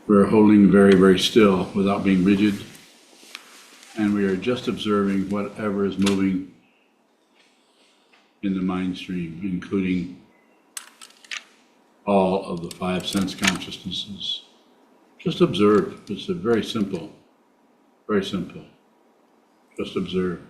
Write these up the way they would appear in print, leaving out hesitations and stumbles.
We're holding very, very still without being rigid. And we are just observing whatever is moving in the mind stream, including all of the 5 sense consciousnesses. Just observe. It's a very simple, very simple. Just observe.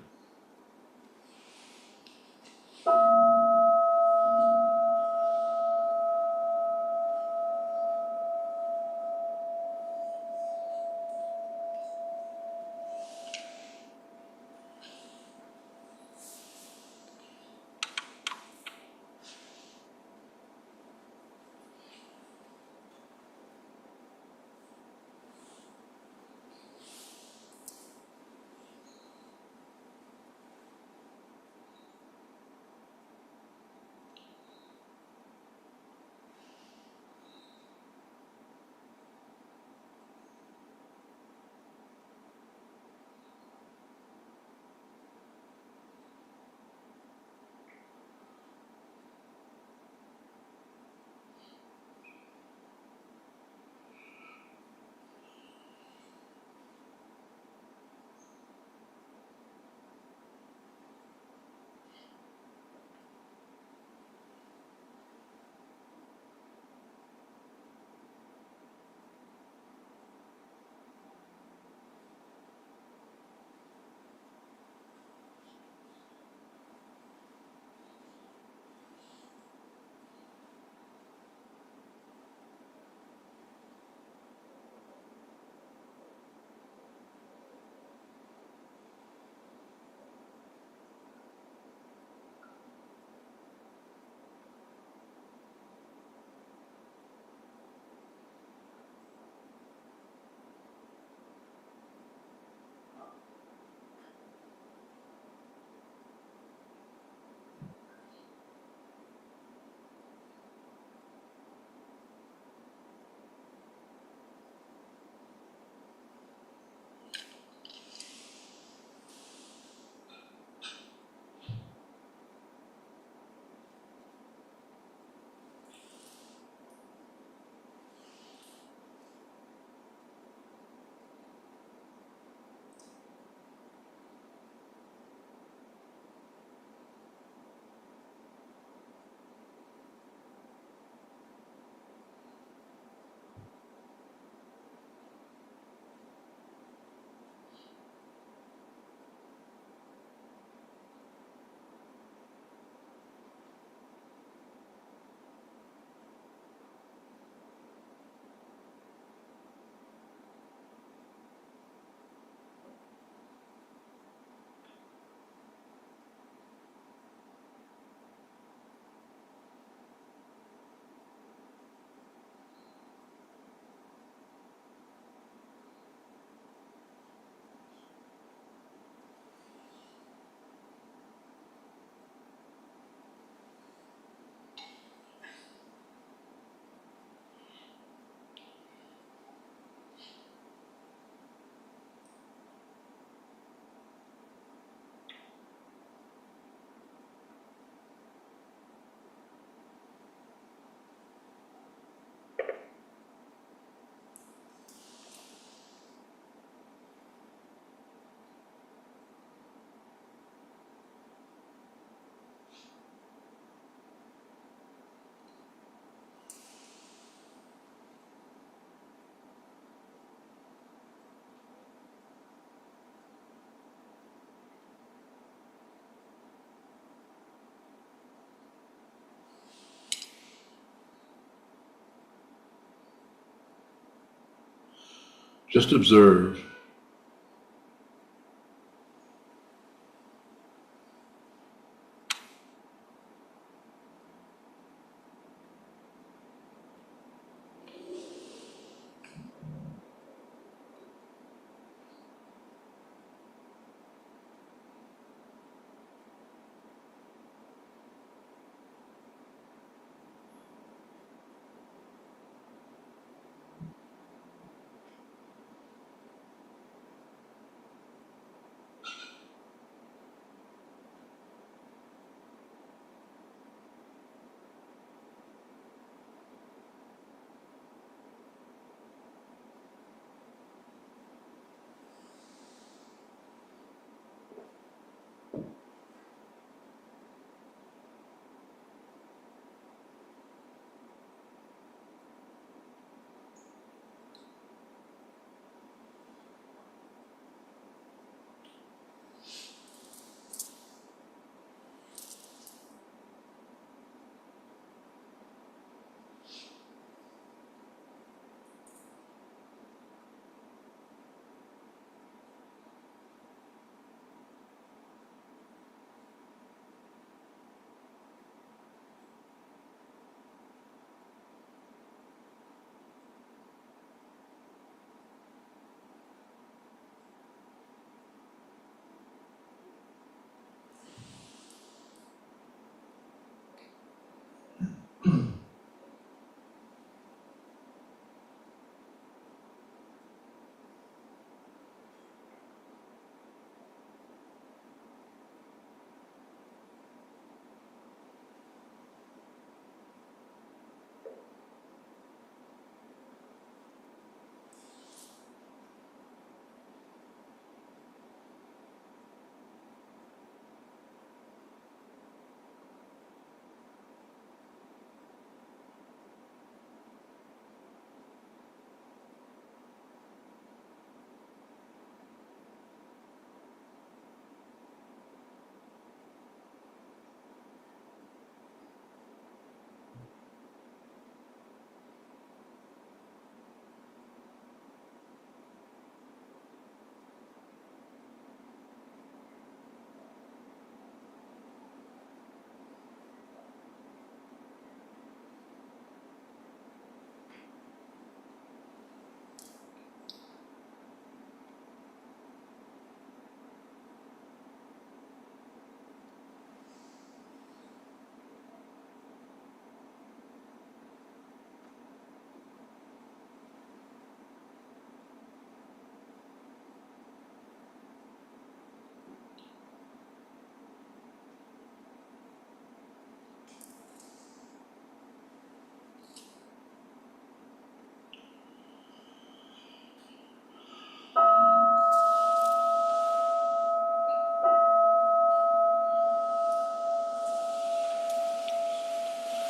Just observe.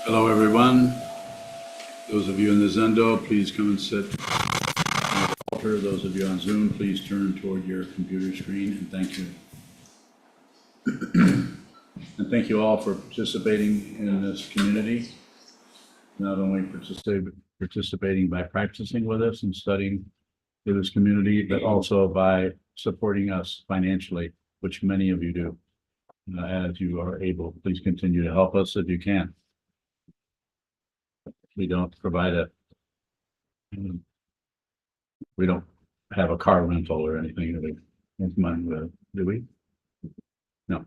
Hello, everyone. Those of you in the Zendo, please come and sit on the altar. Those of you on Zoom, please turn toward your computer screen, and thank you. And thank you all for participating in this community. Not only participating by practicing with us and studying with this community, but also by supporting us financially, which many of you do. As you are able, please continue to help us if you can. We don't provide we don't have a car rental or anything that we make money with, do we? No.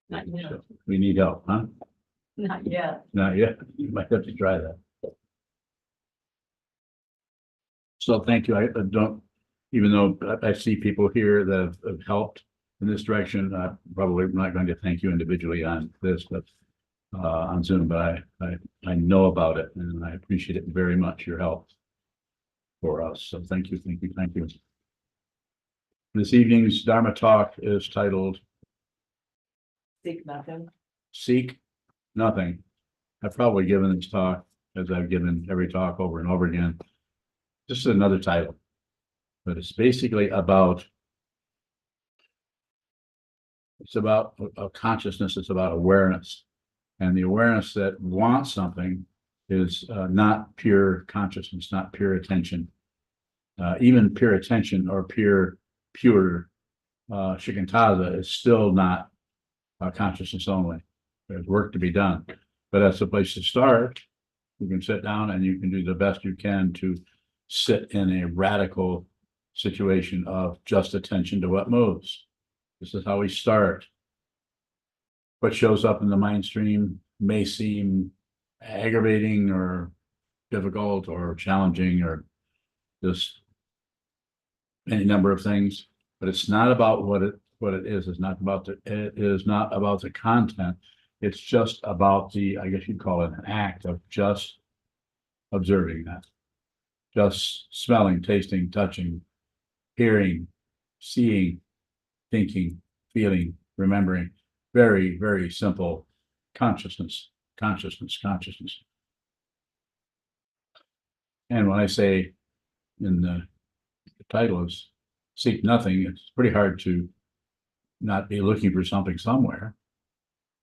Not yet. So we need help, huh? Not yet. Not yet. You might have to try that. So thank you. I don't, even though I see people here that have helped in this direction, I'm probably not going to thank you individually on this, but on Zoom, but I know about it and I appreciate it very much, your help for us. So thank you, thank you, thank you. This evening's Dharma talk is titled Seek nothing. Seek Nothing. I've probably given this talk, as I've given every talk over and over again. This is another title, but it's basically about, it's about a consciousness, it's about awareness. And the awareness that wants something is not pure consciousness, not pure attention. Even pure attention or pure shikantaza is still not consciousness only. There's work to be done, but that's a place to start. You can sit down and you can do the best you can to sit in a radical situation of just attention to what moves. This is how we start. What shows up in the mind stream may seem aggravating or difficult or challenging or just any number of things, but it's not about what it is. It's not about it is not about the content. It's just about the, I guess you'd call it an act of just observing that, just smelling, tasting, touching, hearing, seeing, thinking, feeling, remembering. Very, very simple consciousness, consciousness, consciousness. And when I say in the title is Seek Nothing, it's pretty hard to not be looking for something somewhere.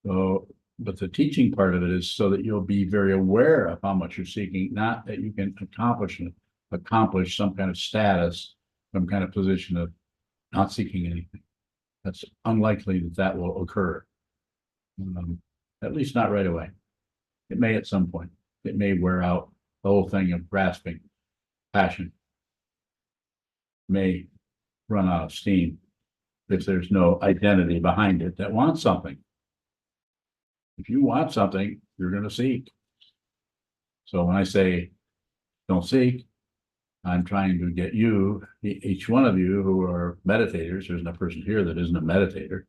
So, but the teaching part of it is so that you'll be very aware of how much you're seeking, not that you can accomplish some kind of status, some kind of position of not seeking anything. That's unlikely that will occur. At least not right away. It may at some point. It may wear out. The whole thing of grasping, passion may run out of steam if there's no identity behind it that wants something. If you want something, you're going to seek. So when I say don't seek, I'm trying to get you, each one of you who are meditators, there's no person here that isn't a meditator.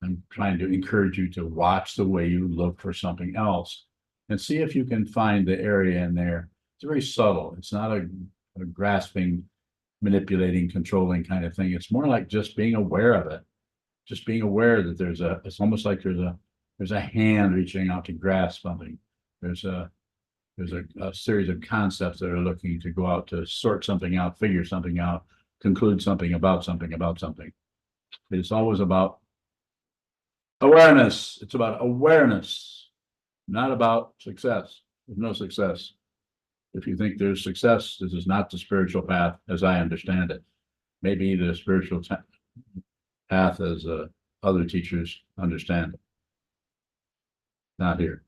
I'm trying to encourage you to watch the way you look for something else and see if you can find the area in there. It's very subtle. It's not a grasping, manipulating, controlling kind of thing. It's more like just being aware of it. Just being aware that it's almost like there's a hand reaching out to grasp something. There's a series of concepts that are looking to go out to sort something out, figure something out, conclude something about something about something. It's always about awareness. It's about awareness, not about success. There's no success. If you think there's success, this is not the spiritual path as I understand it. Maybe the spiritual path as other teachers understand it. Not here.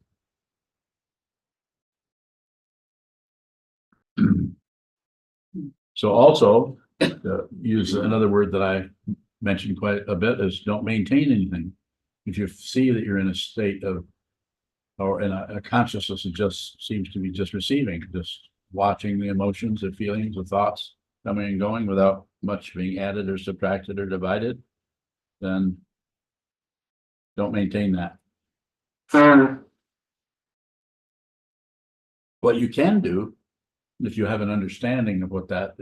So also, use another word that I mentioned quite a bit is don't maintain anything. If you see that you're in a state of, or in a consciousness that just seems to be just receiving, just watching the emotions, the feelings, the thoughts coming and going without much being added or subtracted or divided, then don't maintain that. What you can do, if you have an understanding of what that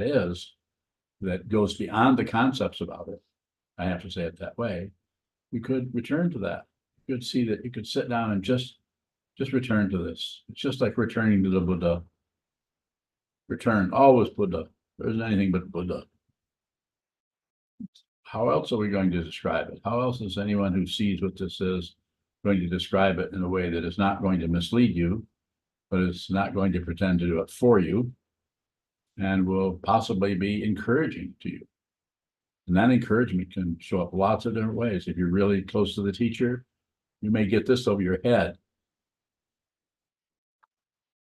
is, that goes beyond the concepts about it, I have to say it that way, you could return to that. you could see that you could sit down and just return to this. It's just like returning to the Buddha. Return, always Buddha. There isn't anything but Buddha. How else are we going to describe it? How else is anyone who sees what this is going to describe it in a way that is not going to mislead you, but is not going to pretend to do it for you, and will possibly be encouraging to you? And that encouragement can show up lots of different ways. If you're really close to the teacher, you may get this over your head.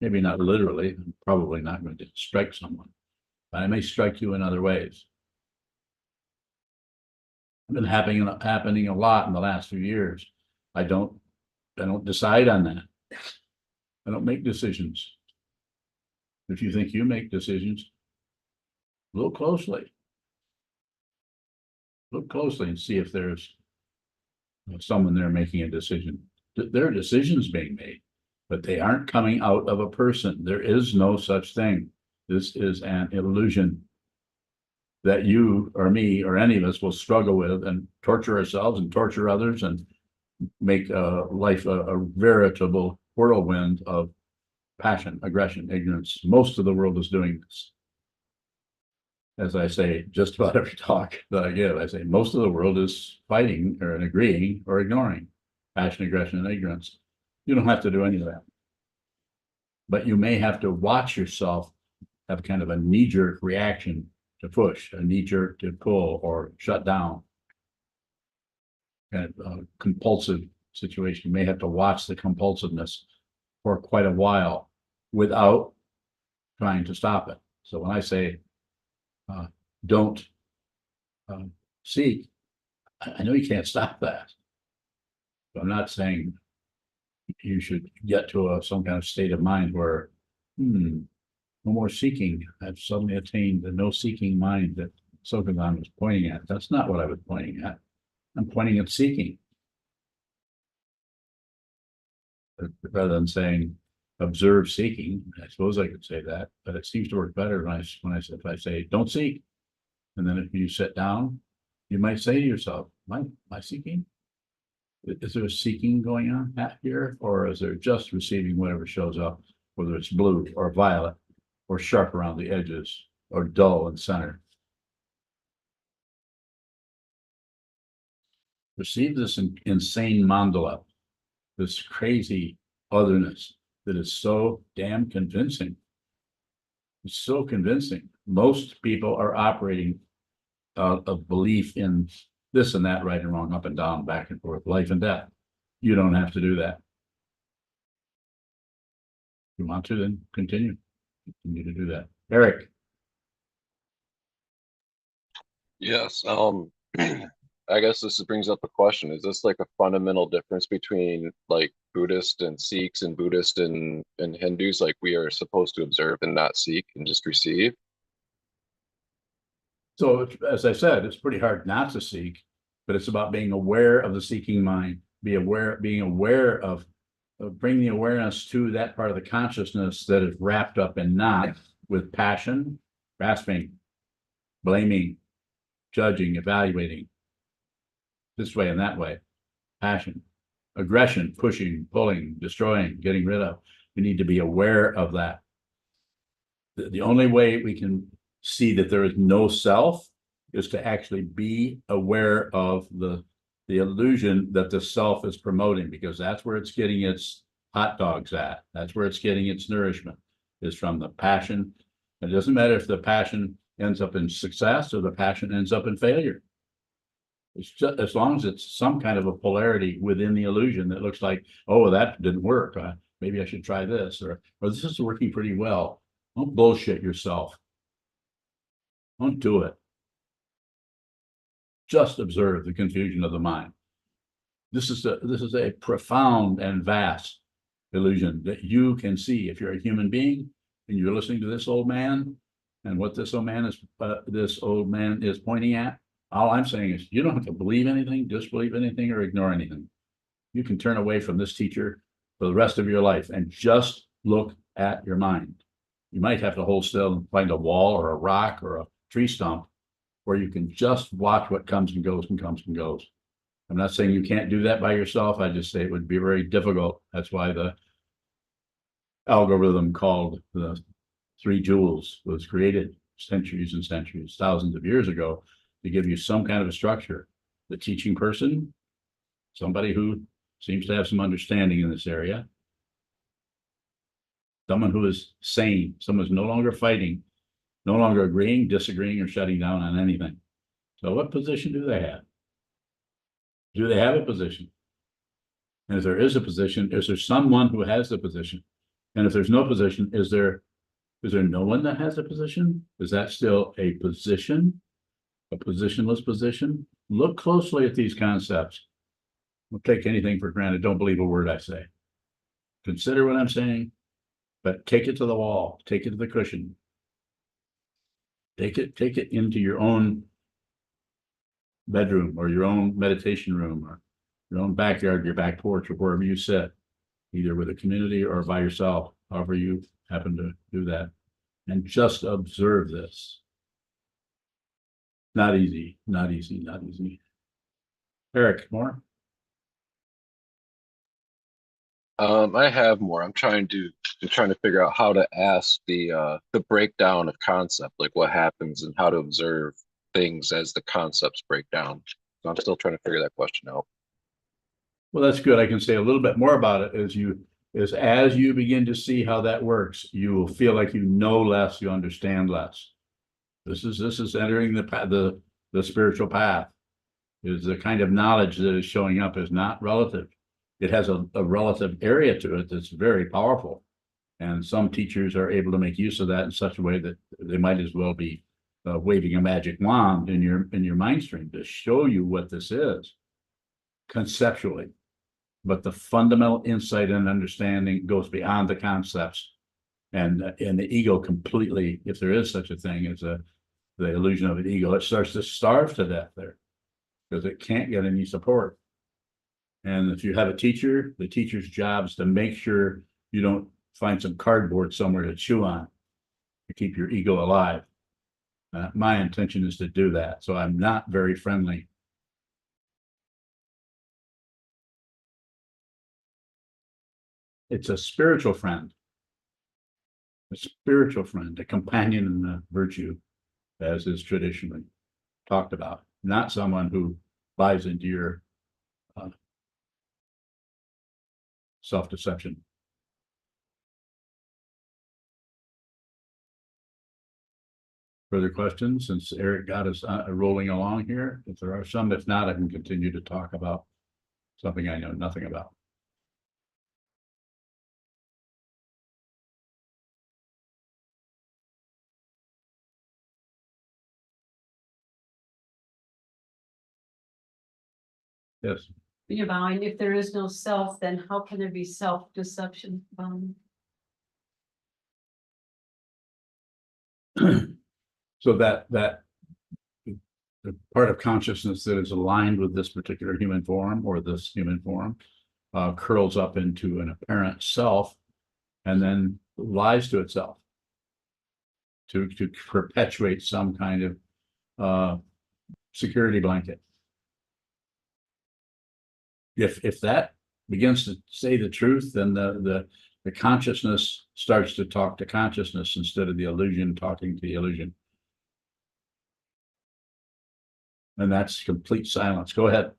Maybe not literally, I'm probably not going to strike someone, but I may strike you in other ways. It's been happening a lot in the last few years. I don't decide on that. I don't make decisions. If you think you make decisions, look closely. Look closely and see if there's someone there making a decision. There are decisions being made, but they aren't coming out of a person. There is no such thing. This is an illusion that you or me or any of us will struggle with and torture ourselves and torture others and make life a veritable whirlwind of passion, aggression, ignorance. Most of the world is doing this. As I say, just about every talk that I give, I say most of the world is fighting or agreeing or ignoring passion, aggression, and ignorance. You don't have to do any of that. But you may have to watch yourself have kind of a knee-jerk reaction to push, a knee-jerk to pull or shut down. Kind of a compulsive situation. You may have to watch the compulsiveness for quite a while without trying to stop it. So when I say don't seek, I know you can't stop that. But I'm not saying you should get to some kind of state of mind where, no more seeking. I've suddenly attained the no seeking mind that Sokuzan was pointing at. That's not what I was pointing at. I'm pointing at seeking. Rather than saying observe seeking, I suppose I could say that, but it seems to work better if I say don't seek. And then if you sit down, you might say to yourself, am I seeking? Is there a seeking going on here? Or is there just receiving whatever shows up, whether it's blue or violet or sharp around the edges or dull in center? Receive this insane mandala, this crazy otherness that is so damn convincing. It's so convincing. Most people are operating of belief in this and that, right and wrong, up and down, back and forth, life and death. You don't have to do that. If you want to, then continue to do that. Eric. Yes. I guess this brings up a question. Is this like a fundamental difference between like Buddhist and Sikhs and Buddhist and Hindus? Like we are supposed to observe and not seek and just receive? So as I said, it's pretty hard not to seek, but it's about being aware of the seeking mind, being aware of bring the awareness to that part of the consciousness that is wrapped up in not with passion, grasping, blaming, judging, evaluating, this way and that way, passion, aggression, pushing, pulling, destroying, getting rid of. We need to be aware of that. The only way we can see that there is no self is to actually be aware of the illusion that the self is promoting, because that's where it's getting its hot dogs at. That's where it's getting its nourishment, is from the passion. It doesn't matter if the passion ends up in success or the passion ends up in failure. It's just as long as it's some kind of a polarity within the illusion that looks like, oh, that didn't work. Maybe I should try this, or this is working pretty well. Don't bullshit yourself. Don't do it. Just observe the confusion of the mind. This is a profound and vast illusion that you can see if you're a human being and you're listening to this old man and what this old man is pointing at. All I'm saying is you don't have to believe anything, disbelieve anything, or ignore anything. You can turn away from this teacher for the rest of your life and just look at your mind. You might have to hold still and find a wall or a rock or a tree stump where you can just watch what comes and goes and comes and goes. I'm not saying you can't do that by yourself. I just say it would be very difficult. That's why the algorithm called the 3 joules was created centuries and centuries, thousands of years ago, to give you some kind of a structure. The teaching person, somebody who seems to have some understanding in this area, someone who is sane, someone who's no longer fighting, no longer agreeing, disagreeing, or shutting down on anything. So what position do they have? Do they have a position? And if there is a position, is there someone who has the position? And if there's no position, is there no one that has a position? Is that still a position? A positionless position? Look closely at these concepts. Don't take anything for granted. Don't believe a word I say. Consider what I'm saying, but take it to the wall, take it to the cushion. Take it into your own bedroom or your own meditation room or your own backyard, your back porch, or wherever you sit, either with a community or by yourself, however you happen to do that. And just observe this. Not easy, not easy, not easy. Eric, more? I have more. I'm trying to figure out how to ask the breakdown of concept, like what happens and how to observe things as the concepts break down. So I'm still trying to figure that question out. Well, that's good. I can say a little bit more about it as you begin to see how that works, you will feel like you know less, you understand less. This is entering the spiritual path. Is the kind of knowledge that is showing up is not relative. It has a relative area to it that's very powerful. And some teachers are able to make use of that in such a way that they might as well be waving a magic wand in your mind stream to show you what this is conceptually. But the fundamental insight and understanding goes beyond the concepts, and the ego completely, if there is such a thing as the illusion of an ego, it starts to starve to death there because it can't get any support. And if you have a teacher, the teacher's job is to make sure you don't find some cardboard somewhere to chew on to keep your ego alive. My intention is to do that, so I'm not very friendly. It's a spiritual friend, a companion in the virtue, as is traditionally talked about, not someone who buys into your self-deception. Further questions, since Eric got us rolling along here? If there are some, if not, I can continue to talk about something I know nothing about. Yes. You're bowing. If there is no self, then how can there be self-deception? So that the part of consciousness that is aligned with this particular human form or this human form curls up into an apparent self and then lies to itself to perpetuate some kind of security blanket. If that begins to say the truth, then the consciousness starts to talk to consciousness instead of the illusion talking to the illusion. And that's complete silence. Go ahead.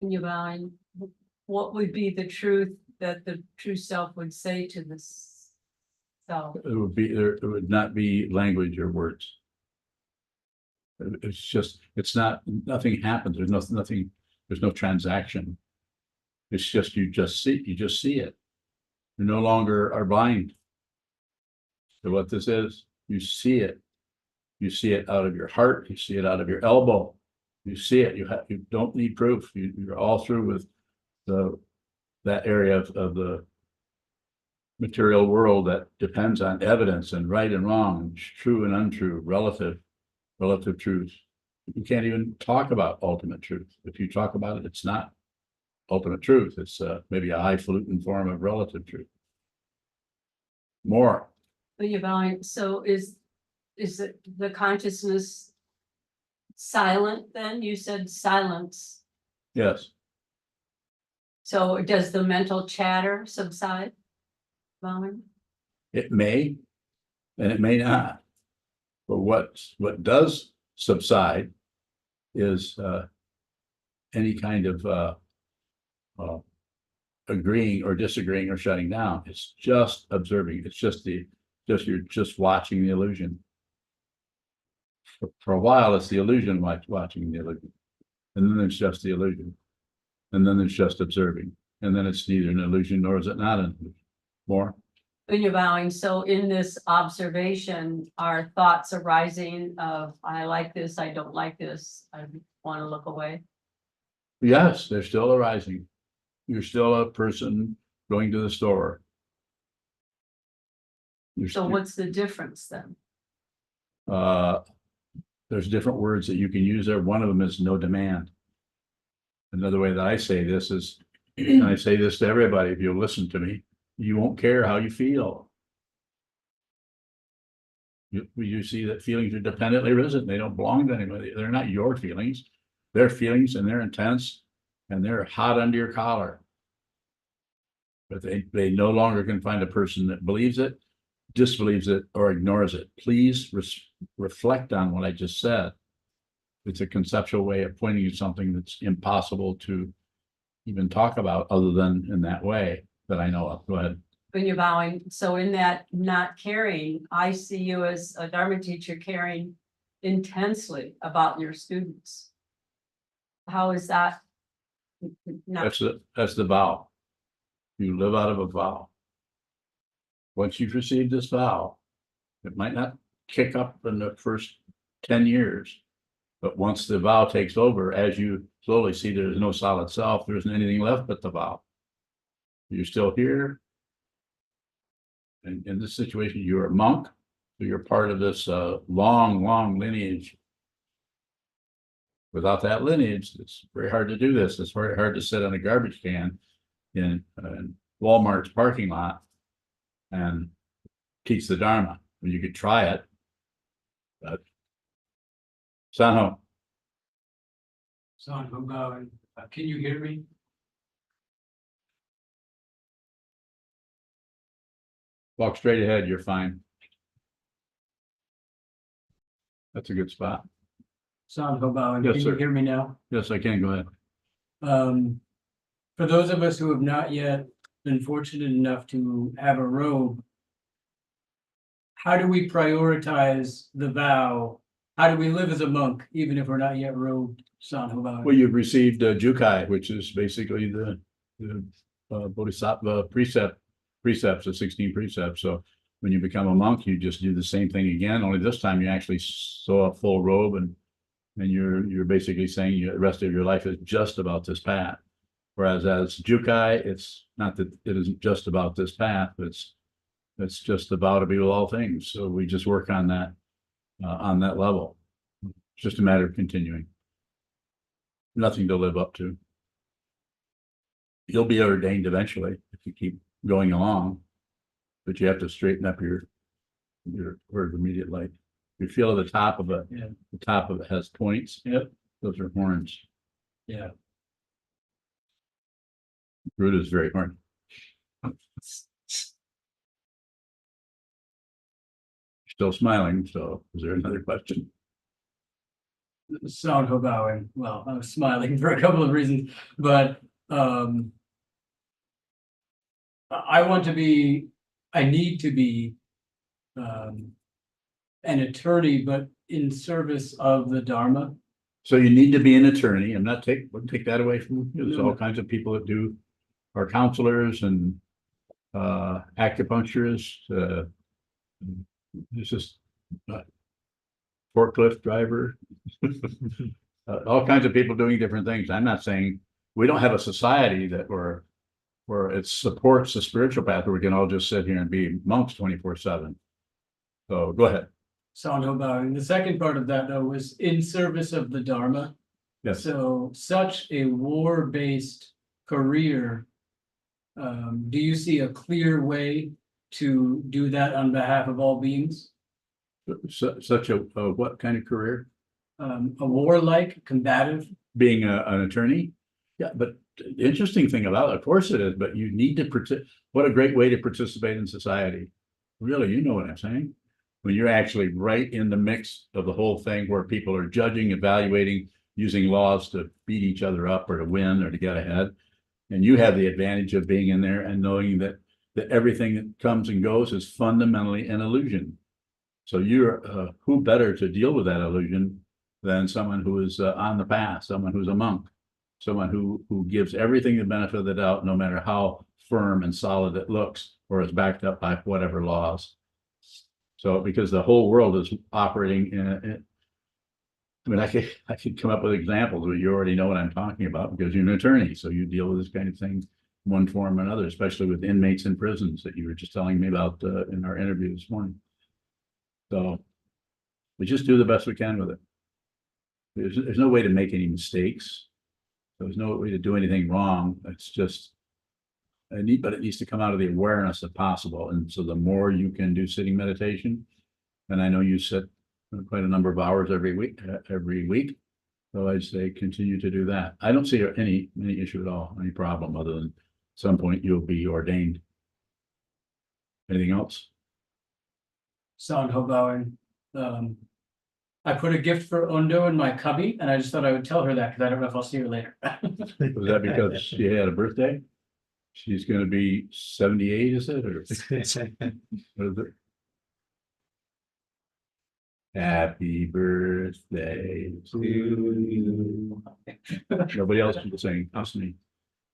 You're bowing. What would be the truth that the true self would say to this self? It would not be language or words. It's just, nothing happens. There's nothing, there's no transaction. It's just, you just see it. You no longer are blind to what this is. You see it. You see it out of your heart. You see it out of your elbow. You see it. You don't need proof. You're all through with that area of the material world that depends on evidence and right and wrong, true and untrue, relative truth. You can't even talk about ultimate truth. If you talk about it, it's not ultimate truth. It's maybe a highfalutin form of relative truth. More. But you're bowing. So is it the consciousness silent then? You said silence. Yes, So does the mental chatter subside? Valerie? it may, and it may not. But what does subside is any kind of uh, agreeing or disagreeing or shutting down. It's just observing. It's just you're just watching the illusion. For a while, it's the illusion watching the illusion, and then it's just the illusion, and then it's just observing, and then it's neither an illusion nor is it not an illusion. More. When you're bowing, so in this observation, are thoughts arising of, I like this, I don't like this, I want to look away? Yes, they're still arising. You're still a person going to the store. So what's the difference then? There's different words that you can use there. One of them is no demand. Another way that I say this is, and I say this to everybody, if you'll listen to me, you won't care how you feel. You see that feelings are dependently risen. They don't belong to anybody. They're not your feelings. They're feelings, and they're intense, and they're hot under your collar. But they no longer can find a person that believes it, disbelieves it, or ignores it. Please reflect on what I just said. It's a conceptual way of pointing to something that's impossible to even talk about other than in that way that I know of. Go ahead. When you're bowing, so in that not caring, I see you as a Dharma teacher caring intensely about your students. How is that? Not, That's the vow. You live out of a vow. Once you've received this vow, it might not kick up in the first 10 years, but once the vow takes over, as you slowly see there's no solid self, there isn't anything left but the vow. You're still here. And in this situation, you're a monk, so you're part of this long lineage. Without that lineage, it's very hard to do this. It's very hard to sit on a garbage can in Walmart's parking lot and teach the Dharma. When you could try it, but Sanho. Can you hear me? Walk straight ahead, you're fine. That's a good spot. Sound Hobowen, Yes, can sir. you hear me now? Yes, I can. Go ahead. For those of us who have not yet been fortunate enough to have a robe, how do we prioritize the vow? How do we live as a monk, even if we're not yet robed? Sound Hobowen. Well, you've received Jukai, which is basically the Bodhisattva precepts, the 16 precepts. So when you become a monk, you just do the same thing again, only this time you actually sew a full robe and you're basically saying the rest of your life is just about this path. Whereas as Jukai, it's not that it isn't just about this path, it's just about to be with all things. So we just work on that level. It's just a matter of continuing. Nothing to live up to. You'll be ordained eventually if you keep going along, but you have to straighten up your word of immediate light. You feel at the top of it, Yeah. the top of it has points. Yep, those are horns. Yeah. Root is very horny. Still smiling, so is there another question? Sound Hobowen. Well, I was smiling for a couple of reasons, but I need to be an attorney, but in service of the Dharma. So you need to be an attorney. I'm not wouldn't take that away from you. There's No. all kinds of people that are counselors and acupuncturists. It's just forklift driver. All kinds of people doing different things. I'm not saying we don't have a society where it supports the spiritual path where we can all just sit here and be monks 24/7. So go ahead. Sound Hobowen. The second part of that, though, was in service of the Dharma. Yes. So such a war-based career, do you see a clear way to do that on behalf of all beings? Such a what kind of career? a warlike, combative. being an attorney. Yeah, but the interesting thing about it, of course it is, but you need to what a great way to participate in society. Really, you know what I'm saying? When you're actually right in the mix of the whole thing where people are judging, evaluating, using laws to beat each other up or to win or to get ahead. And you have the advantage of being in there and knowing that everything that comes and goes is fundamentally an illusion. So you're who better to deal with that illusion than someone who is on the path, someone who's a monk, someone who gives everything the benefit of the doubt, no matter how firm and solid it looks, or is backed up by whatever laws. So because the whole world is operating I mean, I could come up with examples, but you already know what I'm talking about because you're an attorney, so you deal with this kind of thing in one form or another, especially with inmates in prisons that you were just telling me about in our interview this morning. So we just do the best we can with it. There's no way to make any mistakes. There's no way to do anything wrong. It's just but it needs to come out of the awareness if possible. And so the more you can do sitting meditation, and I know you sit quite a number of hours every week. So I'd say continue to do that. I don't see any issue at all, any problem, other than at some point you'll be ordained. Anything else? Sound Hobauer. I put a gift for Undo in my cubby, and I just thought I would tell her that because I don't know if I'll see her later. Was that because she had a birthday? She's gonna be 78, is it? Or what is it? Happy birthday to you. Nobody else can sing, just me.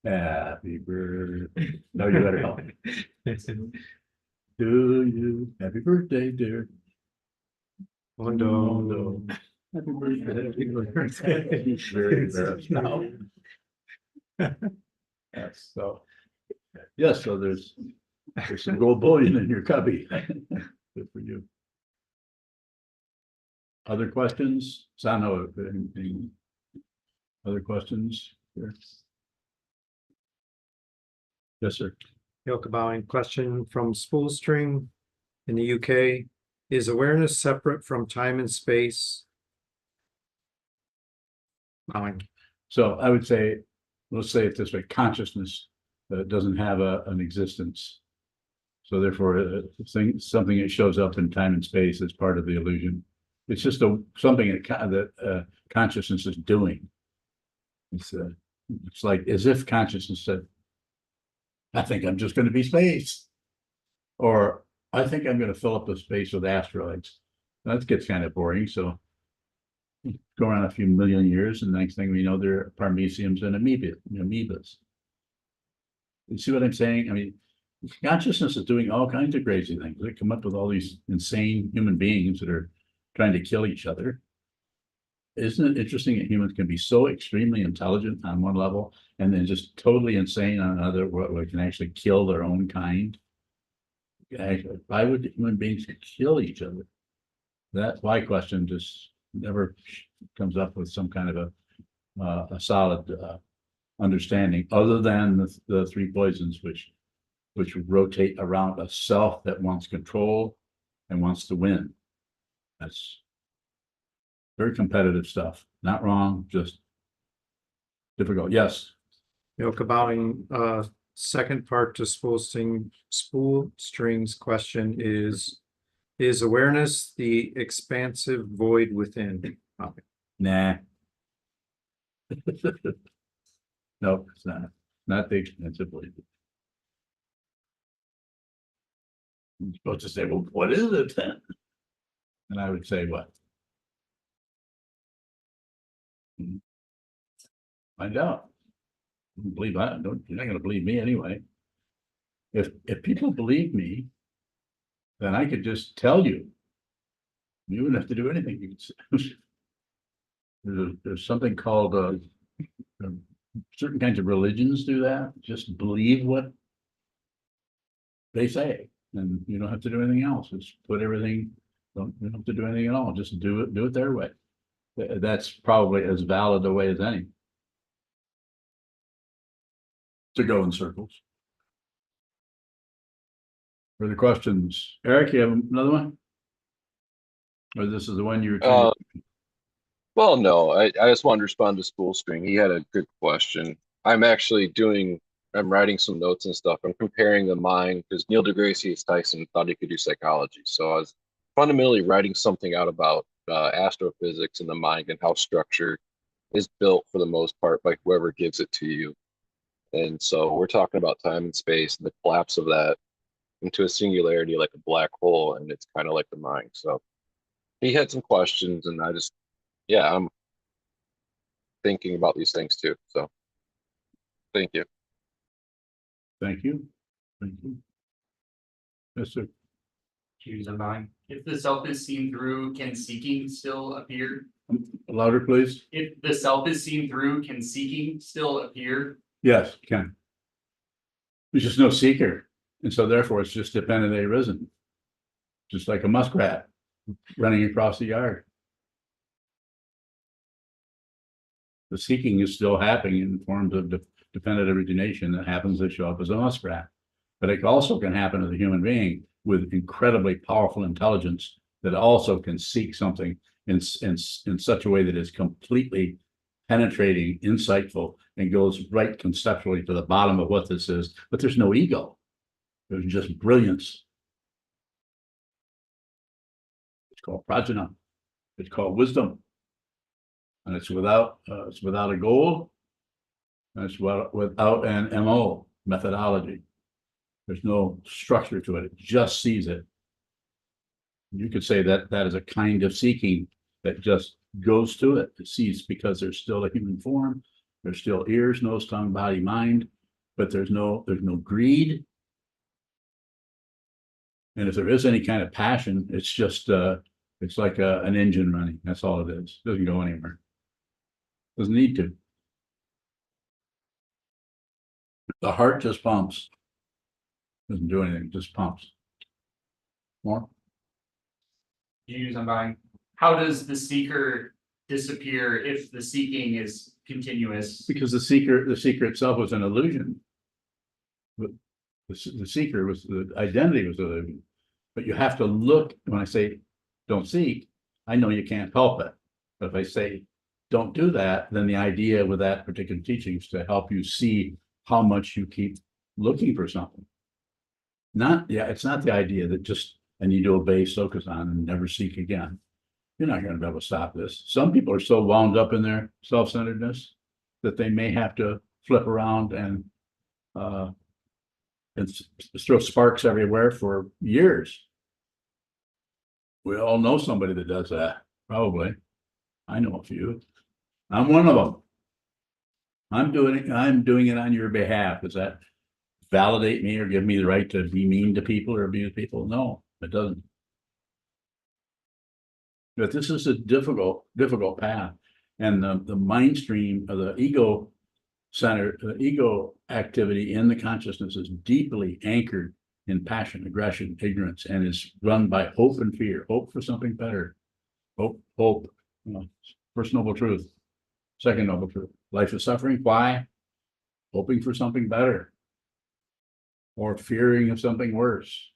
Happy birthday. No, you better help. To you. Happy birthday, dear. Undo. Happy birthday. Happy birthday. He's very embarrassed now. Yes, so. Yes, so there's some gold bullion in your cubby. Good for you. Other questions? Sano, anything? Other questions? Yes. Yes, sir. Yoke bowing question from Spool String in the UK. Is awareness separate from time and space? Bowing. So I would say, let's say it this way, consciousness doesn't have an existence. So therefore, something that shows up in time and space is part of the illusion. It's just something that consciousness is doing. It's like as if consciousness said, I think I'm just going to be space. Or I think I'm going to fill up the space with asteroids. That gets kind of boring. So go around a few million years, and the next thing we know, there are parameciums and amoebas. You see what I'm saying? I mean, consciousness is doing all kinds of crazy things. They come up with all these insane human beings that are trying to kill each other. Isn't it interesting that humans can be so extremely intelligent on one level and then just totally insane on another, where they can actually kill their own kind? Why would human beings kill each other? That why question just never comes up with some kind of a solid understanding, other than the three poisons, which rotate around a self that wants control and wants to win. That's very competitive stuff. Not wrong, just difficult. Yes. Yoke bowing, second part to Spool String's question is awareness the expansive void within? Nah. No, it's not. Not the expensive way. You're supposed to say, well, what is it then? And I would say, what? Find out. Don't believe that. You're not going to believe me anyway. If people believe me, then I could just tell you. You wouldn't have to do anything. You could say, there's something called certain kinds of religions do that. Just believe what they say, and you don't have to do anything else. Just put everything. You don't have to do anything at all. Just do it their way. That's probably as valid a way as any to go in circles. Further questions? Eric, you have another one? Or this is the one you were trying to... Well, no, I just wanted to respond to Spool String. He had a good question. I'm writing some notes and stuff. I'm comparing the mind because Neil deGrasse Tyson thought he could do psychology. So I was fundamentally writing something out about astrophysics and the mind and how structure is built for the most part by whoever gives it to you. And so we're talking about time and space and the collapse of that into a singularity like a black hole. And it's kind of like the mind. So he had some questions and yeah, I'm thinking about these things too. So thank you. Thank you. Thank you. Yes, sir. Choose a mind. If the self is seen through, can seeking still appear? Louder, please. If the self is seen through, can seeking still appear? Yes, Ken. There's just no seeker. And so therefore it's just dependently arisen. Just like a muskrat running across the yard. The seeking is still happening in forms of dependent origination that happens to show up as a muskrat. But it also can happen as a human being with incredibly powerful intelligence that also can seek something in such a way that is completely penetrating, insightful, and goes right conceptually to the bottom of what this is. But there's no ego. There's just brilliance. It's called prajna. It's called wisdom. And it's without a goal. And it's without an MO, methodology. There's no structure to it. It just sees it. You could say that that is a kind of seeking that just goes to it. It sees because there's still a human form. There's still ears, nose, tongue, body, mind, but there's no greed. And if there is any kind of passion, it's just it's like an engine running. That's all it is. It doesn't go anywhere. Doesn't need to. The heart just pumps. Doesn't do anything, just pumps. More? Choose a mind. How does the seeker disappear if the seeking is continuous? Because the seeker itself was an illusion. But the seeker was, the identity was an illusion. But you have to look, when I say don't seek, I know you can't help it. But if I say don't do that, then the idea with that particular teaching is to help you see how much you keep looking for something. It's not the idea that just, and you do obey Sokuzan and never seek again. You're not going to be able to stop this. Some people are so wound up in their self-centeredness that they may have to flip around and throw sparks everywhere for years. We all know somebody that does that, probably. I know a few. I'm one of them. I'm doing it on your behalf. Does that validate me or give me the right to be mean to people or abuse people? No, it doesn't. But this is a difficult path. And the mind stream of the ego center, the ego activity in the consciousness is deeply anchored in passion, aggression, ignorance, and is run by hope and fear. Hope for something better. Hope. First noble truth. Second noble truth. Life is suffering. Why? Hoping for something better. Or fearing of something worse.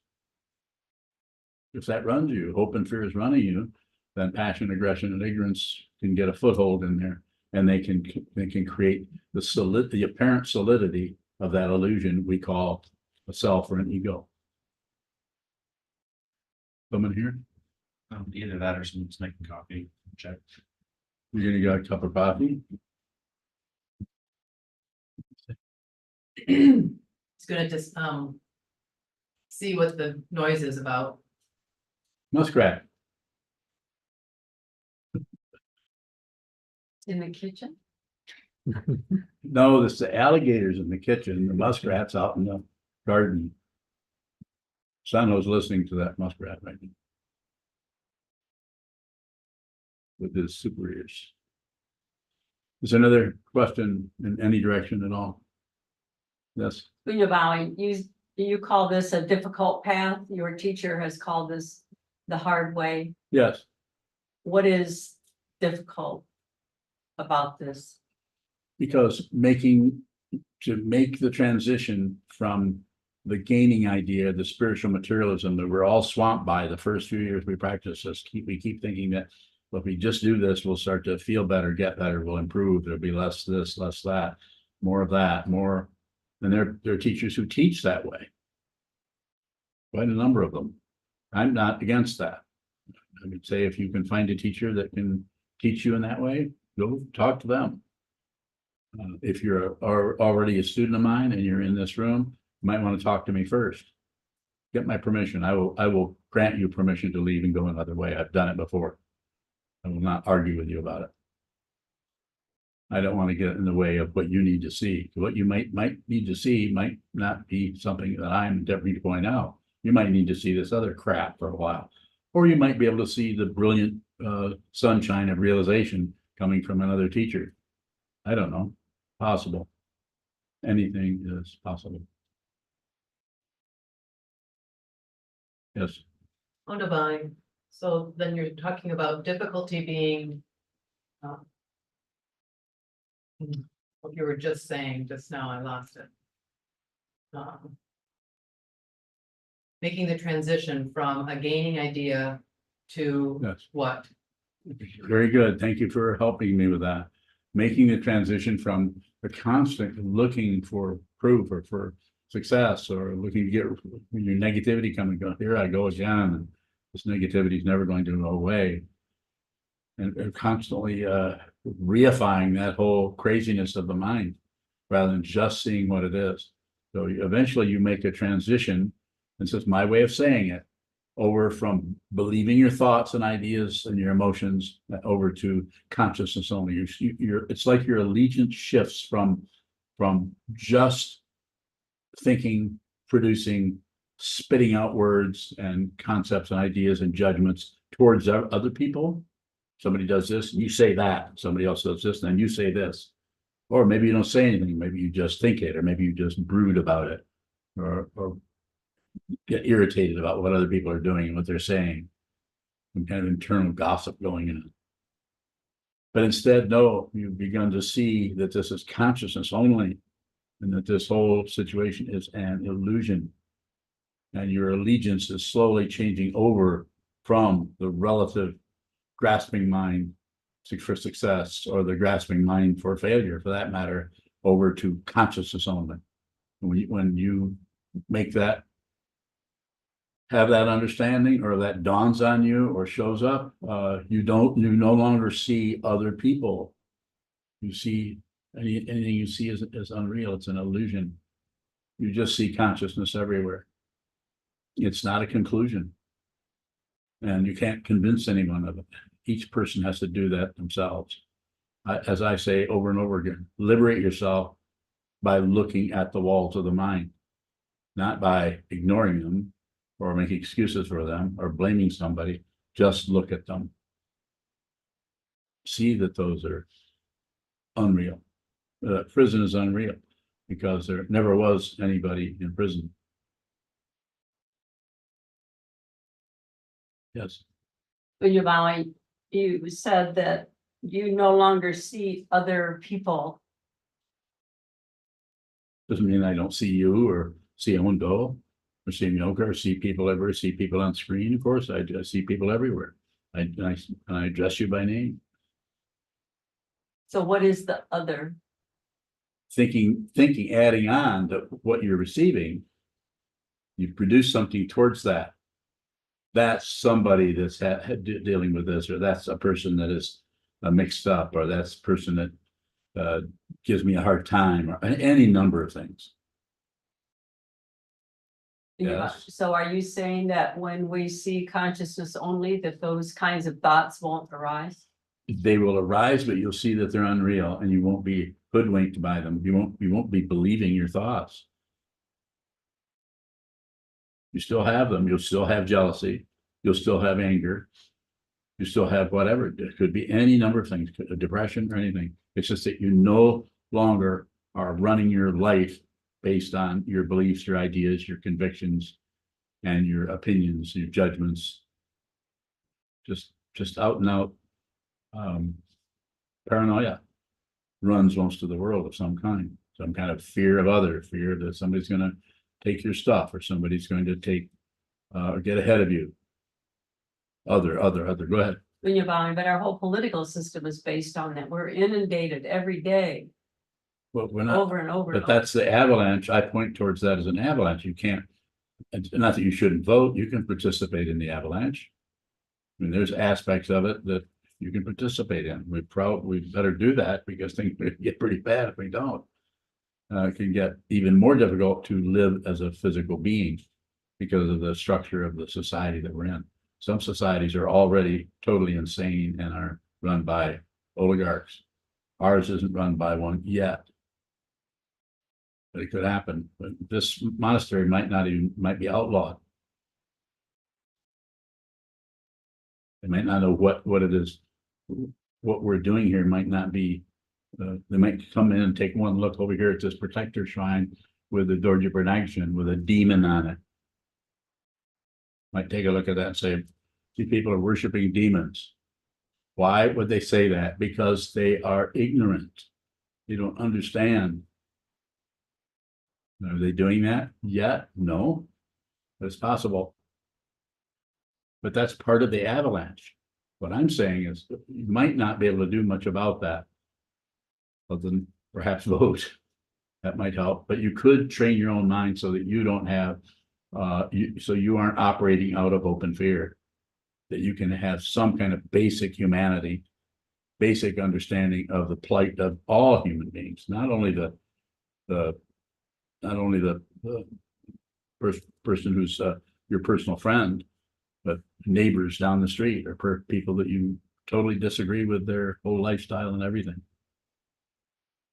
If that runs you, hope and fear is running you, then passion, aggression, and ignorance can get a foothold in there, and they can create the apparent solidity of that illusion we call a self or an ego. Someone here? Either that or someone's making coffee. Check. You're gonna get a cup of coffee? It's gonna just see what the noise is about. Muskrat. In the kitchen? No, it's the alligators in the kitchen, the muskrats out in the garden. Sano's listening to that muskrat right now. With his super ears. Is there another question in any direction at all? Yes, Bowing, you call this a difficult path? Your teacher has called this the hard way. yes. What is difficult about this? Because to make the transition from the gaining idea, the spiritual materialism that we're all swamped by the first few years we practice this, we keep thinking that if we just do this, we'll start to feel better, get better, we'll improve. There'll be less this, less that, more of that, more. And there are teachers who teach that way. Quite a number of them. I'm not against that. I would say if you can find a teacher that can teach you in that way, go talk to them. If you're already a student of mine and you're in this room, you might want to talk to me first. Get my permission. I will grant you permission to leave and go another way. I've done it before. I will not argue with you about it. I don't want to get in the way of what you need to see. What you might need to see might not be something that I'm endeavoring to point out. You might need to see this other crap for a while. Or you might be able to see the brilliant sunshine of realization coming from another teacher. I don't know. Possible. Anything is possible. Yes. Oh, divine. So then you're talking about difficulty being. What you were just saying just now, I lost it. Making the transition from a gaining idea to Yes. what? Very good. Thank you for helping me with that. Making the transition from the constant looking for proof or for success or looking to get your negativity coming, go, here I go again. And this negativity is never going to go away. And constantly reifying that whole craziness of the mind rather than just seeing what it is. So eventually you make a transition, and this is my way of saying it, over from believing your thoughts and ideas and your emotions over to consciousness only. It's like your allegiance shifts from just thinking, producing, spitting out words and concepts and ideas and judgments towards other people. Somebody does this, and you say that. Somebody else does this, and then you say this. Or maybe you don't say anything. Maybe you just think it, or maybe you just brood about it, or get irritated about what other people are doing and what they're saying. Some kind of internal gossip going in. But instead, no, you've begun to see that this is consciousness only, and that this whole situation is an illusion. And your allegiance is slowly changing over from the relative grasping mind for success, or the grasping mind for failure, for that matter, over to consciousness only. When you make that, have that understanding, or that dawns on you or shows up, you no longer see other people. You see anything you see is unreal. It's an illusion. You just see consciousness everywhere. It's not a conclusion, and you can't convince anyone of it. Each person has to do that themselves. As I say over and over again, liberate yourself by looking at the walls of the mind, not by ignoring them or making excuses for them or blaming somebody. Just look at them. See that those are unreal. Prison is unreal because there never was anybody in prison. Yes. You said that you no longer see other people. Doesn't mean I don't see you or see Ondo or see Milka or see people everywhere, see people on screen. Of course, I see people everywhere. I address you by name. So what is the other? Thinking, adding on to what you're receiving, you produce something towards that. That's somebody that's dealing with this, or that's a person that is mixed up, or that's a person that gives me a hard time, or any number of things. Yes. So are you saying that when we see consciousness only, that those kinds of thoughts won't arise? They will arise, but you'll see that they're unreal, and you won't be hoodwinked by them. You won't be believing your thoughts. You still have them. You'll still have jealousy. You'll still have anger. You still have whatever. It could be any number of things, depression or anything. It's just that you no longer are running your life based on your beliefs, your ideas, your convictions, and your opinions, your judgments. Just out and out paranoia runs most of the world of some kind of fear of others, fear that somebody's going to take your stuff, or somebody's going to take or get ahead of you. Other. Go ahead. But our whole political system is based on that. We're inundated every day, But we're not, over and over. but that's the avalanche. I point towards that as an avalanche. You can't, it's not that you shouldn't vote, you can participate in the avalanche. I mean, there's aspects of it that you can participate in. We better do that because things get pretty bad if we don't. It can get even more difficult to live as a physical being because of the structure of the society that we're in. Some societies are already totally insane and are run by oligarchs. Ours isn't run by one yet. But it could happen. But this monastery might be outlawed. They might not know what it is. What we're doing here might not be, they might come in and take one look over here at this protector shrine with the Dorje Bernagshin with a demon on it. Might take a look at that and say, these people are worshiping demons. Why would they say that? Because they are ignorant. They don't understand. Are they doing that yet? No, but it's possible. But that's part of the avalanche. What I'm saying is you might not be able to do much about that. Other than perhaps vote. That might help, but you could train your own mind so that you don't have, so you aren't operating out of open fear. That you can have some kind of basic humanity, basic understanding of the plight of all human beings, not only the person who's your personal friend, but neighbors down the street or people that you totally disagree with their whole lifestyle and everything.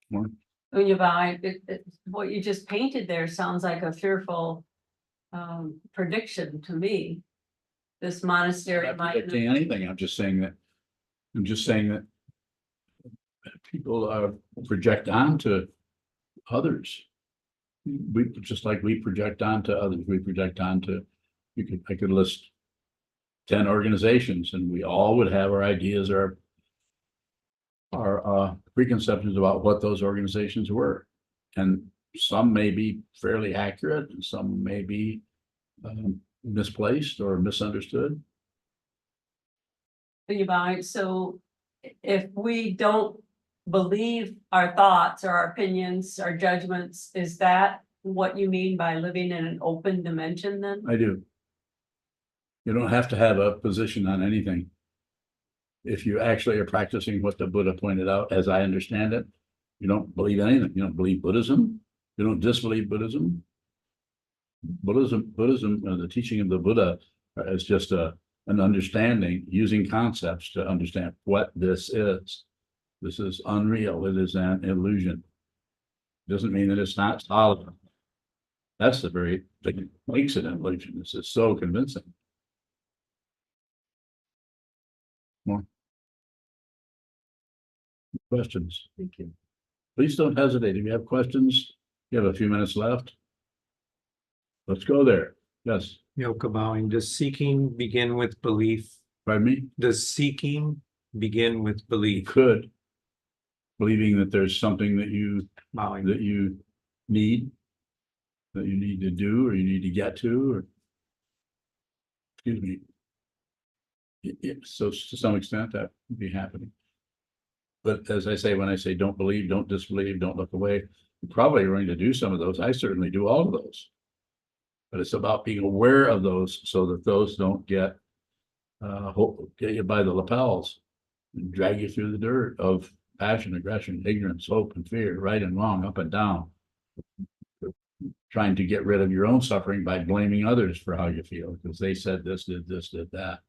More? What you just painted there sounds like a fearful prediction to me. This monastery I'm not might. predicting anything. I'm just saying that people project onto others. We just like we project onto others. We project onto. I could list 10 organizations, and we all would have our ideas, our preconceptions about what those organizations were, and some may be fairly accurate, and some may be misplaced or misunderstood. So if we don't believe our thoughts or our opinions, our judgments, is that what you mean by living in an open dimension then? I do. You don't have to have a position on anything. If you actually are practicing what the Buddha pointed out, as I understand it, you don't believe anything. You don't believe Buddhism. You don't disbelieve Buddhism. Buddhism, the teaching of the Buddha is just an understanding using concepts to understand what this is. This is unreal. It is an illusion. Doesn't mean that it's not solid. That's the very thing that makes it an illusion. This is so convincing. More questions? Thank you. Please don't hesitate. If you have questions, you have a few minutes left. Let's go there. Yes, Yoka bowing, does seeking begin with belief? pardon me? Does seeking begin with You belief? could, believing that there's something that you Bowing. need to do, or you need to get to, or excuse me. So to some extent that would be happening. But as I say, when I say don't believe, don't disbelieve, don't look away, you're probably going to do some of those. I certainly do all of those. But it's about being aware of those so that those don't get you by the lapels and drag you through the dirt of passion, aggression, ignorance, hope, and fear, right and wrong, up and down. Trying to get rid of your own suffering by blaming others for how you feel, because they said this, did that.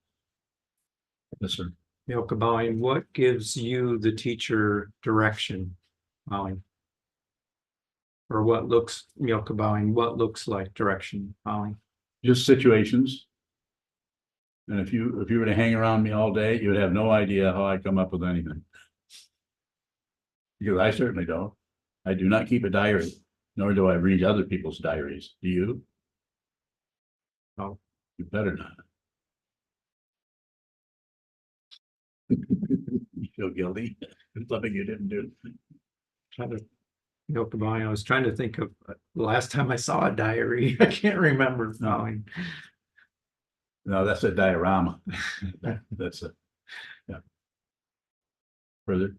Yes, sir. Yoka bowing, what gives you, the teacher, direction? Bowing. Or what looks, Yoka bowing, what looks like direction? Bowing. Just situations. And if you were to hang around me all day, you would have no idea how I come up with anything. Because I certainly don't. I do not keep a diary, nor do I read other people's diaries. Do you? No. You better not. You feel guilty? There's something you didn't do. Trying to, Yoka bowing, I was trying to think of the last time I saw a diary. I can't remember. Bowing. No, that's a diorama. That's a further?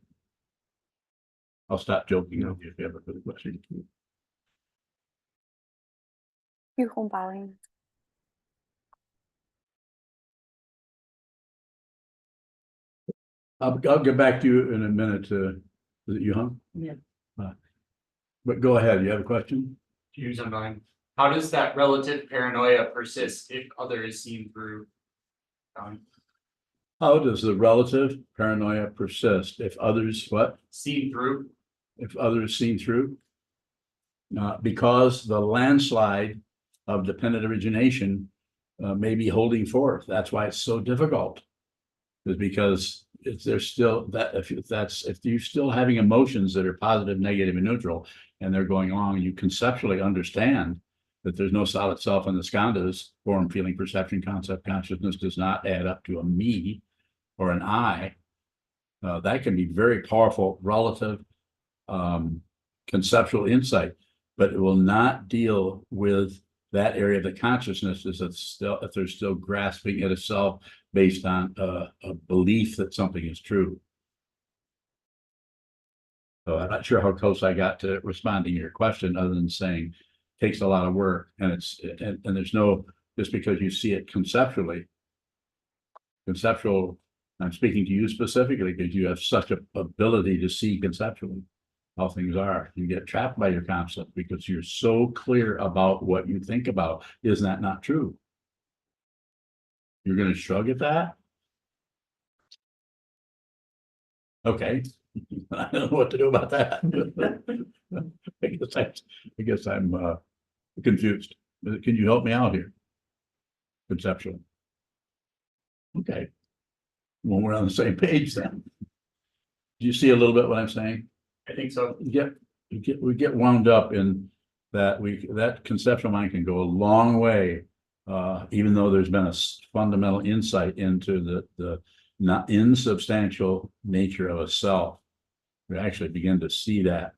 I'll stop joking with you if you have a further question. 玉红bowing. I'll get back to you in a minute. Is it you, huh? Yeah. But go ahead. You have a question? Use unbind. How does that relative paranoia persist if other is seen through? How does the relative paranoia persist if others, what? Seen through? If others seen through? Because the landslide of dependent origination may be holding forth. That's why it's so difficult. Is because if there's still that, if you're still having emotions that are positive, negative, and neutral, and they're going along, you conceptually understand that there's no solid self in the skandhas, form, feeling, perception, concept, consciousness does not add up to a me or an I. That can be very powerful relative conceptual insight, but it will not deal with that area of the consciousness is if they're still grasping at a self based on a belief that something is true. So I'm not sure how close I got to responding to your question, other than saying it takes a lot of work, and and there's no, just because you see it conceptually. Conceptual, I'm speaking to you specifically because you have such an ability to see conceptually how things are. You get trapped by your concept because you're so clear about what you think about. Is that not true? You're going to shrug at that? Okay. I don't know what to do about that. I guess I'm confused. Can you help me out here? Conceptually. Okay. Well, we're on the same page then. Do you see a little bit what I'm saying? I think so. We get wound up in that that conceptual mind can go a long way, even though there's been a fundamental insight into the not insubstantial nature of a self. We actually begin to see that,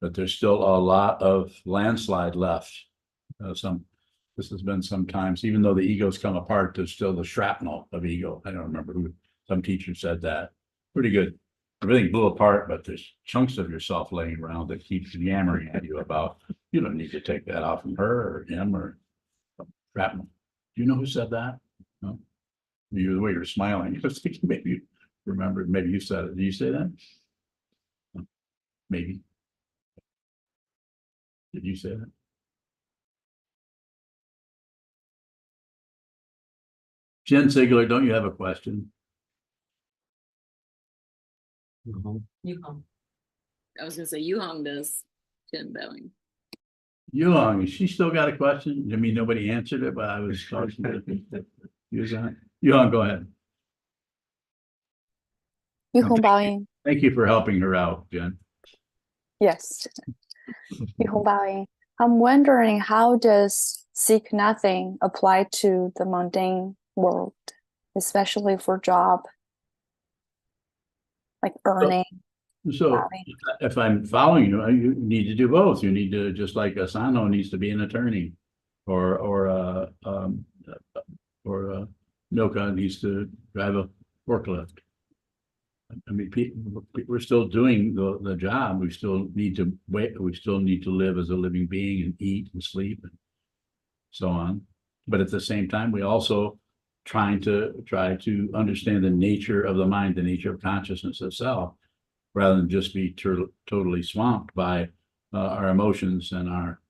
but there's still a lot of landslide left. This has been sometimes, even though the egos come apart, there's still the shrapnel of ego. I don't remember who, some teacher said that. Pretty good. Everything blew apart, but there's chunks of yourself laying around that keeps yammering at you about, you don't need to take that off from her or him or shrapnel. Do you know who said that? No? You, the way you're smiling, I was thinking maybe you remembered, maybe you said it. Did you say that? Maybe. Did you say that? Jen Sigler, don't you have a question? You come. I was gonna say Yuhong does 10 bowing. Yuhong, has she still got a question? I mean, nobody answered it, but I was talking to Yuhong. Yuhong, go ahead. Yuhong bowing. Thank you for helping her out, Jen. Yes. Yuhong bowing. I'm wondering, how does seek nothing apply to the mundane world, especially for job, like earning? So bowing? if I'm following you, you need to do both. You need to, just like Asano needs to be an attorney, or Noka needs to drive a forklift. I mean, we're still doing the job. We still need to wait. We still need to live as a living being and eat and sleep and so on. But at the same time, we also try to understand the nature of the mind, the nature of consciousness itself, rather than just be totally swamped by our emotions and our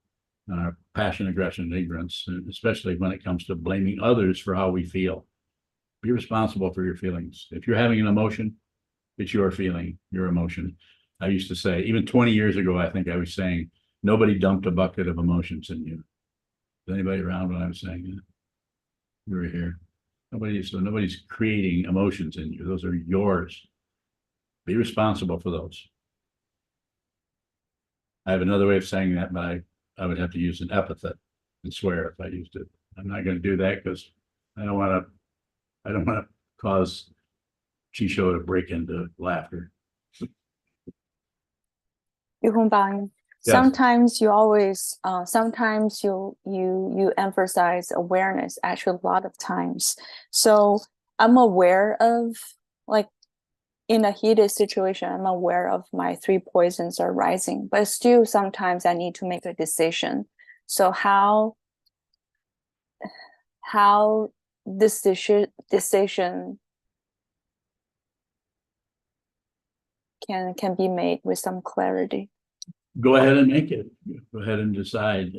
passion, aggression, and ignorance, and especially when it comes to blaming others for how we feel. Be responsible for your feelings. If you're having an emotion, it's your feeling, your emotion. I used to say, even 20 years ago, I think I was saying, nobody dumped a bucket of emotions in you. Is anybody around when I was saying that? You were here. Nobody's creating emotions in you. Those are yours. Be responsible for those. I have another way of saying that, but I would have to use an epithet and swear if I used it. I'm not going to do that because I don't want to cause Chisho to break into laughter. Yuhong bowing. Yes. Sometimes you always, sometimes you emphasize awareness. Actually, a lot of times. So I'm aware of, like, in a heated situation, I'm aware of my 3 poisons are rising, but still sometimes I need to make a decision. So how this decision can be made with some clarity. Go ahead and make it. Go ahead and decide.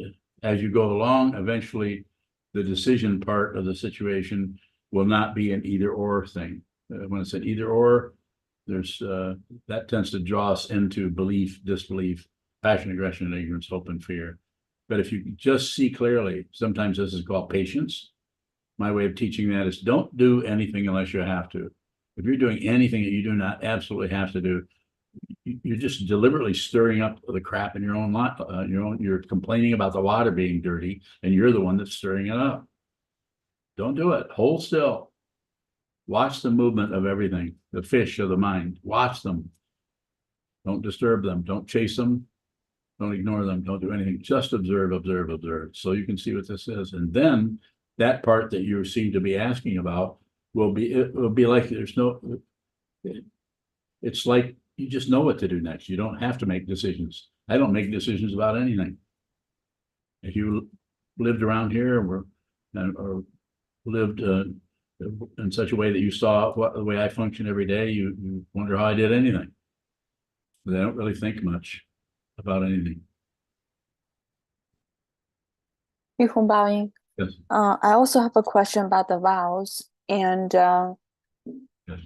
As you go along, eventually the decision part of the situation will not be an either or thing. When it's an either or, there's that tends to draw us into belief, disbelief, passion, aggression, ignorance, hope, and fear. But if you just see clearly, sometimes this is called patience. My way of teaching that is don't do anything unless you have to. If you're doing anything that you do not absolutely have to do, you're just deliberately stirring up the crap in your own lot. You're complaining about the water being dirty, and you're the one that's stirring it up. Don't do it. Hold still. Watch the movement of everything. The fish of the mind. Watch them. Don't disturb them. Don't chase them. Don't ignore them. Don't do anything. Just observe, observe, observe. So you can see what this is, and then that part that you seem to be asking about will be like there's no. It's like you just know what to do next. You don't have to make decisions. I don't make decisions about anything. If you lived around here or lived in such a way that you saw the way I function every day, you wonder how I did anything. But I don't really think much about anything. 玉红报应. Yes. I also have a question about the vows and Yes.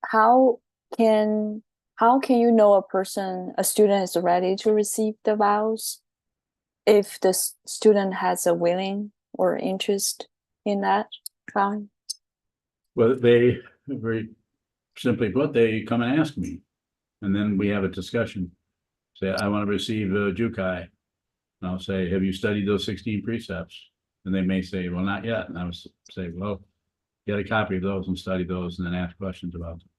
how can you know a student is ready to receive the vows if the student has a willing or interest in that vowing? Well, they very simply put, they come and ask me, and then we have a discussion. Say, I want to receive Jukai. And I'll say, have you studied those 16 precepts? And they may say, well, not yet. And I would say, well, get a copy of those and study those and then ask questions about them.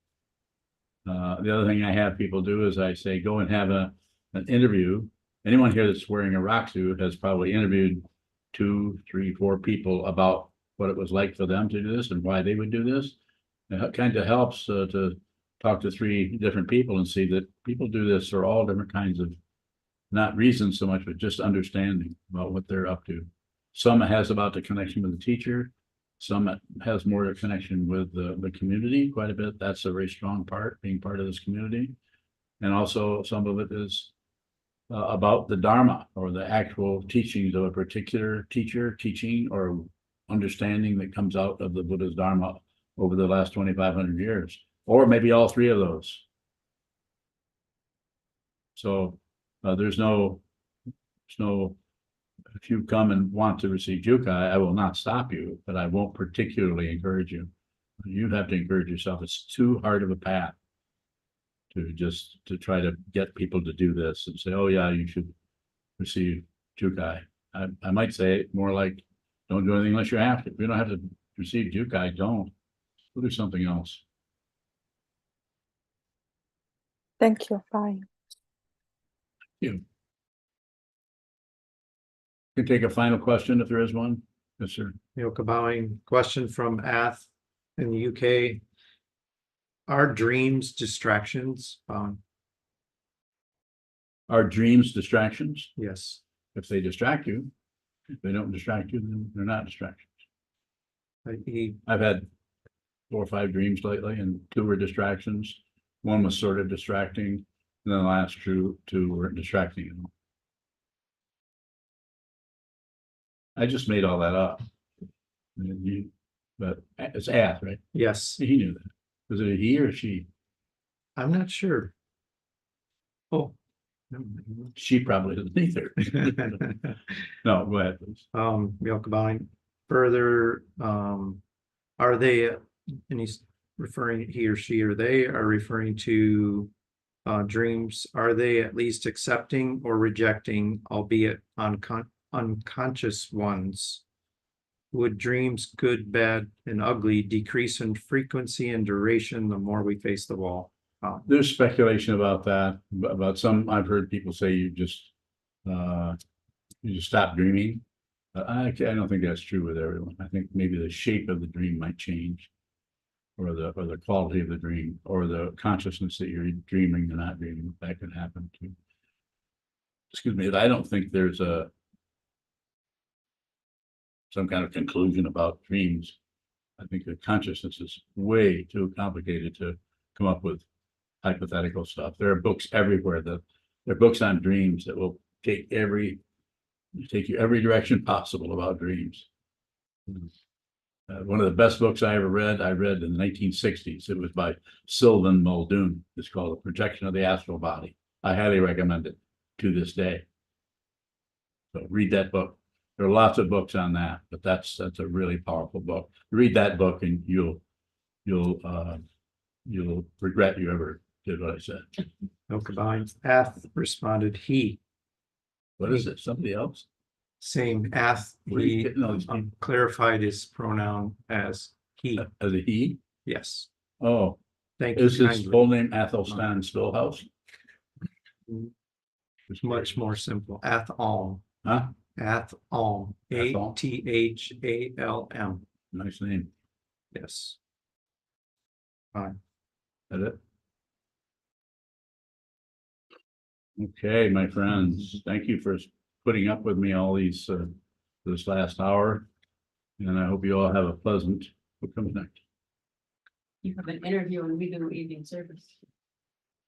The other thing I have people do is I say, go and have an interview. Anyone here that's wearing a rock suit has probably interviewed 2, 3, 4 people about what it was like for them to do this and why they would do this. It kind of helps to talk to 3 different people and see that people do this for all different kinds of, not reasons so much, but just understanding about what they're up to. Some it has about the connection with the teacher. Some it has more connection with the community quite a bit. That's a very strong part, being part of this community. And also some of it is about the Dharma or the actual teachings of a particular teacher teaching or understanding that comes out of the Buddha's Dharma over the last 2,500 years, or maybe all 3 of those. So there's no, if you come and want to receive Jukai, I will not stop you, but I won't particularly encourage you. You have to encourage yourself. It's too hard of a path to try to get people to do this and say, oh yeah, you should receive Jukai. I might say it more like, don't do anything unless you have to. If you don't have to receive Jukai, don't. We'll do something else. Thank you. Fine. You can take a final question if there is one. Yes, sir. Yoka bowing. Question from Ath in the UK. Are dreams distractions? Are dreams distractions? Yes. If they distract you, if they don't distract you, then they're not distractions. I've had 4 or 5 dreams lately, and 2 were distractions. One was sort of distracting, and then the last 2 were distracting. I just made all that up. But it's Ath, right? Yes. He knew that. Was it a he or she? I'm not sure. Oh. She probably doesn't either. No, go ahead, please. Yoka bowing. Further, are they, and he's referring, he or she or they are referring to dreams, are they at least accepting or rejecting, albeit unconscious ones? Would dreams, good, bad, and ugly, decrease in frequency and duration the more we face the wall? There's speculation about that. About some, I've heard people say you just stop dreaming. I don't think that's true with everyone. I think maybe the shape of the dream might change. or the quality of the dream, or the consciousness that you're dreaming or not dreaming, that can happen too. Excuse me, I don't think there's some kind of conclusion about dreams. I think the consciousness is way too complicated to come up with hypothetical stuff. There are books everywhere there are books on dreams that will take you every direction possible about dreams. One of the best books I ever read, I read in the 1960s. It was by Sylvan Muldoon. It's called The Projection of the Astral Body. I highly recommend it to this day. So read that book. There are lots of books on that, but that's a really powerful book. Read that book and you'll regret you ever did what I said. No combined. Ath responded he. What is it? Somebody else? Same ath, Where are you he getting all these names? clarified his pronoun as he. As a he? Yes. Oh, Thank you is his kindly. full name Athelstan Stillhouse? It's much more simple. Athom. Huh? Athom. Athom. Athalm. Nice name. Yes. That it? Okay, my friends, thank you for putting up with me all these, this last hour. And I hope you all have a pleasant, what comes next? You have an interview and we do evening service.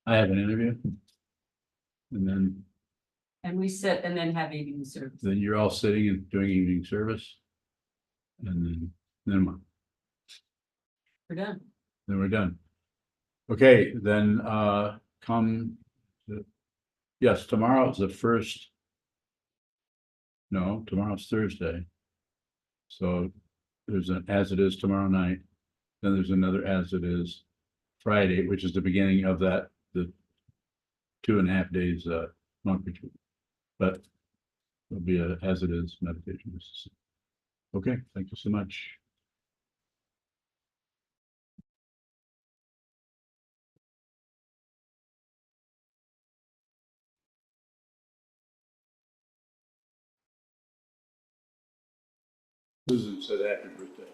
I have an interview. And And we sit and then have evening service. then you're all sitting and doing evening service. And then what? We're done. Then we're done. Okay, then yes, tomorrow is the first. No, tomorrow's Thursday. So there's an as it is tomorrow night. Then there's another as it is Friday, which is the beginning of the 2.5 days monk retreat. But it'll be a as it is meditation. Okay, thank you so much. Susan said happy birthday.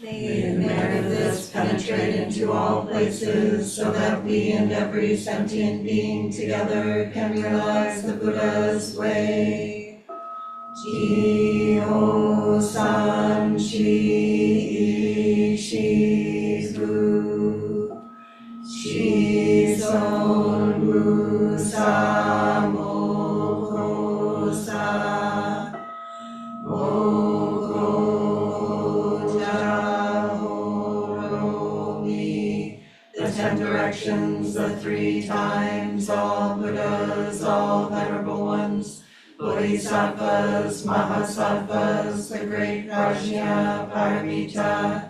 May the merit of this penetrate into all places, so that we and every sentient being together can realize the Buddha's way. Ji-ho san chi shi gu, shi son gu sa mo ko sa, mo ko ja ho ro mi. The 10 directions, the 3 times, all Buddhas, all venerable ones, Bodhisattvas, Mahasattvas, the great Prajna Paramita,